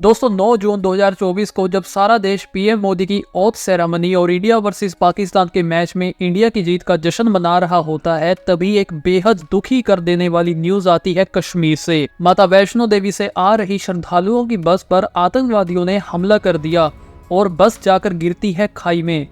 दोस्तों 9 जून 2024 को जब सारा देश पीएम मोदी की ओथ सेरेमनी और इंडिया वर्सेस पाकिस्तान के मैच में इंडिया की जीत का जश्न मना रहा होता है, तभी एक बेहद दुखी कर देने वाली न्यूज आती है कश्मीर से। माता वैष्णो देवी से आ रही श्रद्धालुओं की बस पर आतंकवादियों ने हमला कर दिया और बस जाकर गिरती है खाई में।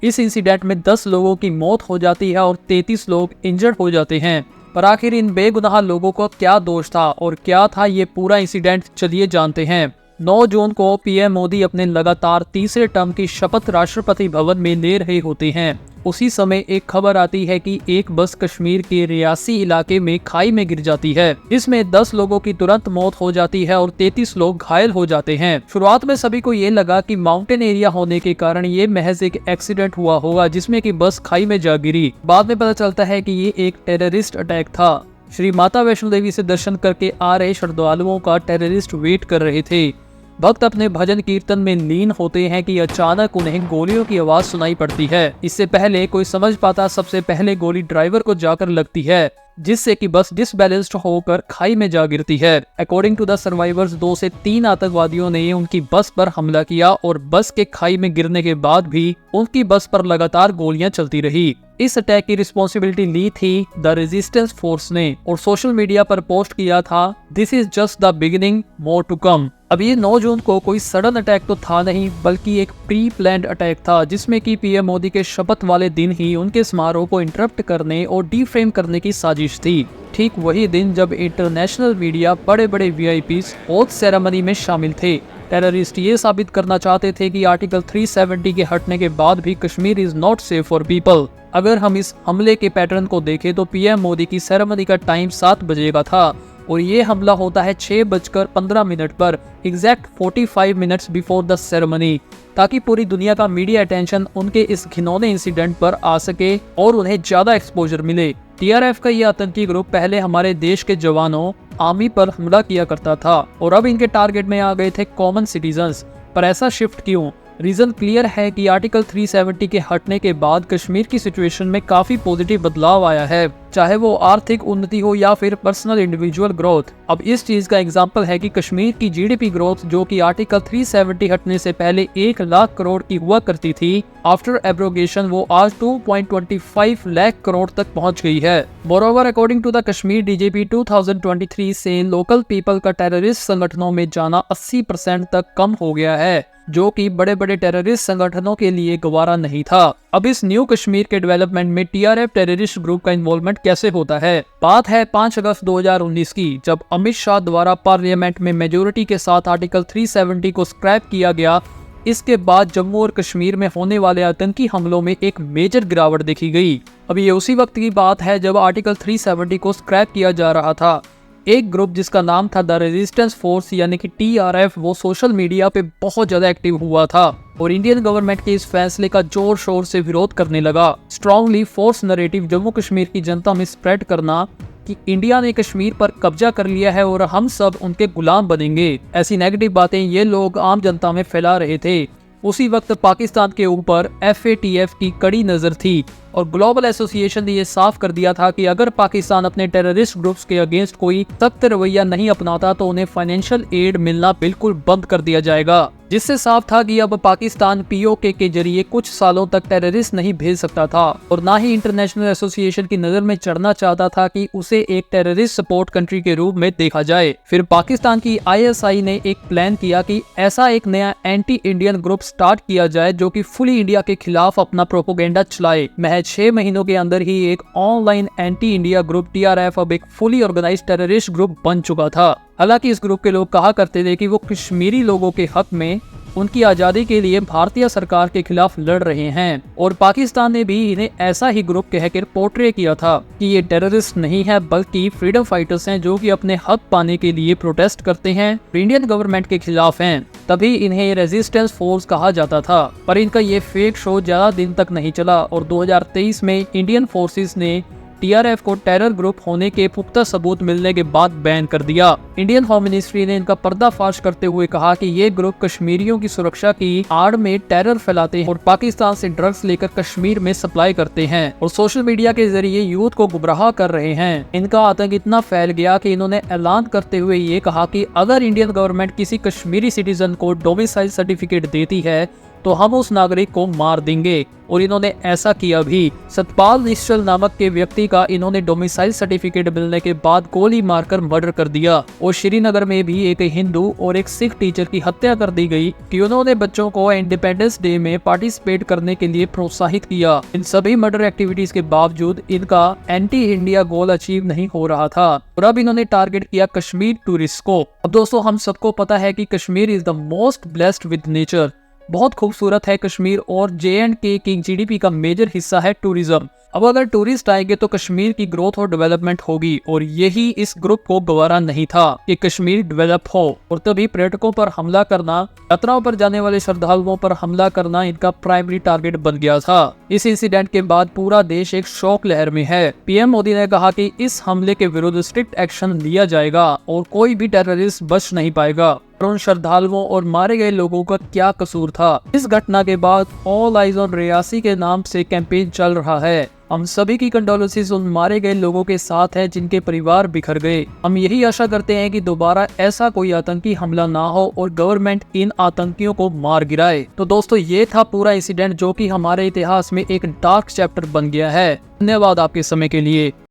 इस इंसिडेंट में 10 लोगों की मौत हो जाती है और 33 लोग इंजर्ड हो जाते हैं। पर आखिर इन बेगुनाह लोगों को क्या दोष था और क्या था ये पूरा इंसिडेंट, चलिए जानते हैं। 9 जून को पीएम मोदी अपने लगातार तीसरे टर्म की शपथ राष्ट्रपति भवन में ले रहे होते हैं। उसी समय एक खबर आती है कि एक बस कश्मीर के रियासी इलाके में खाई में गिर जाती है। इसमें 10 लोगों की तुरंत मौत हो जाती है और 33 लोग घायल हो जाते हैं। शुरुआत में सभी को ये लगा कि माउंटेन एरिया होने के कारण ये महज एक एक्सीडेंट हुआ होगा जिसमें कि बस खाई में जा गिरी। बाद में पता चलता है कि ये एक टेररिस्ट अटैक था। श्री माता वैष्णो देवी से दर्शन करके आ रहे श्रद्धालुओं का टेररिस्ट वेट कर रहे थे। भक्त अपने भजन कीर्तन में लीन होते हैं कि अचानक उन्हें गोलियों की आवाज सुनाई पड़ती है। इससे पहले कोई समझ पाता, सबसे पहले गोली ड्राइवर को जाकर लगती है, जिससे कि बस डिसबैलेंस्ड होकर खाई में जा गिरती है। अकॉर्डिंग टू द सर्वाइवर्स 2 से 3 आतंकवादियों ने उनकी बस पर हमला किया और बस के खाई में गिरने के बाद भी उनकी बस पर लगातार गोलियां चलती रही। इस अटैक की रिस्पॉन्सिबिलिटी ली थी द रेजिस्टेंस फोर्स ने और सोशल मीडिया पर पोस्ट किया था, this is just the beginning, more to come. अब ये 9 जून को कोई सडन अटैक तो था नहीं, बल्कि एक प्री प्लान्ड अटैक था जिसमें कि पीएम मोदी के शपथ वाले दिन ही उनके समारोह को इंटरप्ट करने और डीफ्रेम करने की साजिश थी। ठीक वही दिन जब इंटरनेशनल मीडिया, बड़े बड़े वीआईपीज ओथ सेरेमनी में शामिल थे। टेररिस्ट ये साबित करना चाहते थे कि आर्टिकल 370 के हटने के बाद भी Kashmir is not safe for people. अगर हम इस हमले के पैटर्न को देखें तो पीएम मोदी की सेरेमनी का टाइम 7 बजे का था और ये हमला होता है 6:15 पर, exact 45 minutes before the ceremony, ताकि पूरी दुनिया का मीडिया अटेंशन उनके इस घिनौने इंसिडेंट पर आ सके और उन्हें ज्यादा एक्सपोजर मिले। टीआरएफ का ये आतंकी ग्रुप पहले हमारे देश के जवानों, आर्मी पर हमला किया करता था और अब इनके टारगेट में आ गए थे कॉमन सिटीजन्स। पर ऐसा शिफ्ट क्यों? रीजन क्लियर है कि आर्टिकल 370 के हटने के बाद कश्मीर की सिचुएशन में काफी पॉजिटिव बदलाव आया है, चाहे वो आर्थिक उन्नति हो या फिर पर्सनल इंडिविजुअल ग्रोथ। अब इस चीज का एग्जांपल है कि कश्मीर की जीडीपी ग्रोथ, जो कि आर्टिकल 370 हटने से पहले 1 लाख करोड़ की हुआ करती थी, आफ्टर एब्रोगेशन वो आज 2.25 लाख करोड़ तक पहुंच गई है। Moreover, according to the Kashmir DGP 2023 से लोकल पीपल का टेररिस्ट संगठनों में जाना 80% तक कम हो गया है, जो कि बड़े बड़े टेररिस्ट संगठनों के लिए गवारा नहीं था। अब इस न्यू कश्मीर के डेवलपमेंट में टीआरएफ टेररिस्ट ग्रुप का इन्वॉल्वमेंट कैसे होता है? बात है 5 अगस्त 2019 की, जब अमित शाह द्वारा पार्लियामेंट में मेजोरिटी के साथ आर्टिकल 370 को स्क्रैप किया गया। इसके बाद जम्मू और कश्मीर में होने वाले आतंकी हमलों में एक मेजर गिरावट देखी गई। अब ये उसी वक्त की बात है जब आर्टिकल 370 को स्क्रैप किया जा रहा था। एक ग्रुप जिसका नाम था द रेजिस्टेंस फोर्स यानी कि टीआरएफ, वो सोशल मीडिया पे बहुत ज्यादा एक्टिव हुआ था और इंडियन गवर्नमेंट के इस फैसले का जोर शोर से विरोध करने लगा। Strongly force narrative Jammu Kashmir की जनता में स्प्रेड करना कि इंडिया ने कश्मीर पर कब्जा कर लिया है और हम सब उनके गुलाम बनेंगे, ऐसी नेगेटिव बातें ये लोग आम जनता में फैला रहे थे। उसी वक्त पाकिस्तान के ऊपर FATF की कड़ी नजर थी और ग्लोबल एसोसिएशन ने यह साफ कर दिया था कि अगर पाकिस्तान अपने टेररिस्ट ग्रुप्स के अगेंस्ट कोई सख्त रवैया नहीं अपनाता तो उन्हें फाइनेंशियल एड मिलना बिल्कुल बंद कर दिया जाएगा, जिससे साफ था कि अब पाकिस्तान POK के जरिए कुछ सालों तक टेररिस्ट नहीं भेज सकता था और ना ही इंटरनेशनल एसोसिएशन की नजर में चढ़ना चाहता था कि उसे एक टेररिस्ट सपोर्ट कंट्री के रूप में देखा जाए। फिर पाकिस्तान की ISI ने एक प्लान किया कि ऐसा एक नया एंटी इंडियन ग्रुप स्टार्ट किया जाए जो कि फुली इंडिया के खिलाफ अपना प्रोपोगेंडा चलाए। महज 6 महीनों के अंदर ही एक online anti India group TRF अब एक फुली ऑर्गेनाइज्ड टेररिस्ट ग्रुप बन चुका था। हालांकि इस ग्रुप के लोग कहा करते थे कि वो कश्मीरी लोगों के हक में, उनकी आजादी के लिए भारतीय सरकार के खिलाफ लड़ रहे हैं और पाकिस्तान ने भी इन्हें ऐसा ही ग्रुप कहकर पोर्ट्रे किया था कि ये टेररिस्ट नहीं है बल्कि फ्रीडम फाइटर्स हैं जो कि अपने हक पाने के लिए प्रोटेस्ट करते हैं, इंडियन गवर्नमेंट के खिलाफ हैं। तभी इन्हें रेजिस्टेंस फोर्स कहा जाता था। पर इनका ये फेक शो ज्यादा दिन तक नहीं चला और 2023 में इंडियन फोर्सेस ने टीआरएफ को टेरर ग्रुप होने के पुख्ता सबूत मिलने के बाद बैन कर दिया। इंडियन होम मिनिस्ट्री ने इनका पर्दाफाश करते हुए कहा कि ये ग्रुप कश्मीरियों की सुरक्षा की आड़ में टेरर फैलाते हैं और पाकिस्तान से ड्रग्स लेकर कश्मीर में सप्लाई करते हैं और सोशल मीडिया के जरिए यूथ को गुमराह कर रहे हैं। इनका आतंक इतना फैल गया कि इन्होंने ऐलान करते हुए ये कहा कि अगर इंडियन गवर्नमेंट किसी कश्मीरी सिटीजन को डोमिसाइल सर्टिफिकेट देती है तो हम उस नागरिक को मार देंगे और इन्होंने ऐसा किया भी। सतपाल निश्चल नामक के व्यक्ति का इन्होंने डोमिसाइल सर्टिफिकेट मिलने के बाद गोली मारकर मर्डर कर दिया और श्रीनगर में भी एक हिंदू और एक सिख टीचर की हत्या कर दी गई कि उन्होंने बच्चों को इंडिपेंडेंस डे में पार्टिसिपेट करने के लिए प्रोत्साहित किया। इन सभी मर्डर एक्टिविटीज के बावजूद इनका एंटी इंडिया गोल अचीव नहीं हो रहा था और अब इन्होंने टारगेट किया कश्मीर टूरिस्ट को। अब दोस्तों हम सबको पता है कि Kashmir is the most blessed with nature, बहुत खूबसूरत है कश्मीर और J&K की जीडीपी का मेजर हिस्सा है टूरिज्म। अब अगर टूरिस्ट आएंगे तो कश्मीर की ग्रोथ और डेवलपमेंट होगी और यही इस ग्रुप को गवारा नहीं था कि कश्मीर डेवलप हो और तभी पर्यटकों पर हमला करना, यात्राओं पर जाने वाले श्रद्धालुओं पर हमला करना इनका प्राइमरी टारगेट बन गया था। इस इंसिडेंट के बाद पूरा देश एक शोक लहर में है। पीएम मोदी ने कहा कि इस हमले के विरुद्ध स्ट्रिक्ट एक्शन लिया जाएगा और कोई भी टेररिस्ट बच नहीं पाएगा। उन श्रद्धालुओं और मारे गए लोगों का क्या कसूर था? इस घटना के बाद ऑल आइज ऑन रियासी के नाम से कैंपेन चल रहा है। हम सभी की कंडोलेंसेस उन मारे गए लोगों के साथ है जिनके परिवार बिखर गए। हम यही आशा करते हैं कि दोबारा ऐसा कोई आतंकी हमला ना हो और गवर्नमेंट इन आतंकियों को मार गिराए। तो दोस्तों ये था पूरा इंसिडेंट जो कि हमारे इतिहास में एक डार्क चैप्टर बन गया है। धन्यवाद आपके समय के लिए।